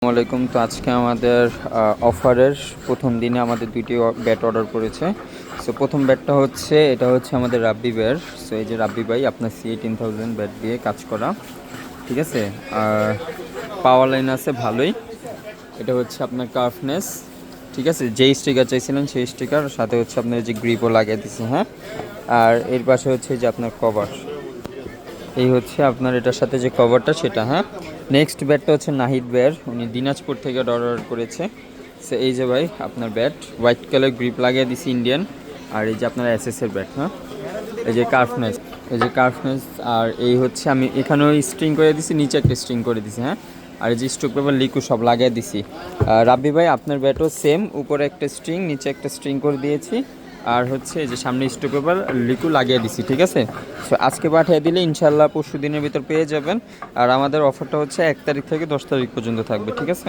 আসসালামাইকুম। তো আজকে আমাদের অফারের প্রথম দিনে আমাদের দুইটি ব্যাট অর্ডার করেছে। সো প্রথম ব্যাটটা হচ্ছে আমাদের রাব্বি ব্যাট। সো এই যে রাব্বি ভাই আপনার C18000 ব্যাট দিয়ে কাজ করা, ঠিক আছে। আর পাওয়ার লাইন আছে ভালোই। এটা হচ্ছে আপনার কার্ফনেস, ঠিক আছে। যেই স্টিকার চাইছিলেন সেই স্টিকার, সাথে হচ্ছে আপনার যে গ্রিপও লাগিয়ে দিচ্ছি, হ্যাঁ। আর এর পাশে হচ্ছে যে আপনার কভার, এই হচ্ছে আপনার এটার সাথে যে কভারটা সেটা, হ্যাঁ। নেক্সট ব্যাটটা হচ্ছে নাহিদ ব্যাট, উনি দিনাজপুর থেকে অর্ডার করেছে। সো এই যে ভাই আপনার ব্যাট, হোয়াইট কালার গ্রিপ লাগিয়ে দিছি ইন্ডিয়ান। আর এই যে আপনার এসএসের ব্যাট, হ্যাঁ। এই যে কার্ফনেস, আর এই হচ্ছে আমি এখানেও স্ট্রিং করে দিছি, নিচে একটা স্ট্রিং করে দিছি, হ্যাঁ। আর এই যে স্টোক পেপার লিকুইড সব লাগিয়ে দিছি। রাব্বি ভাই আপনার ব্যাটও সেম, উপরে একটা স্ট্রিং নিচে একটা স্ট্রিং করে দিয়েছি। আর হচ্ছে যে সামনে স্টোক পেপার লিকুইড লাগিয়ে দিছি, ঠিক আছে। সো আজকে পাঠিয়ে দিলে ইনশাল্লাহ পরশু দিনের ভিতর পেয়ে যাবেন। আর আমাদের অফারটা হচ্ছে 1 তারিখ থেকে 10 তারিখ পর্যন্ত থাকবে, ঠিক আছে।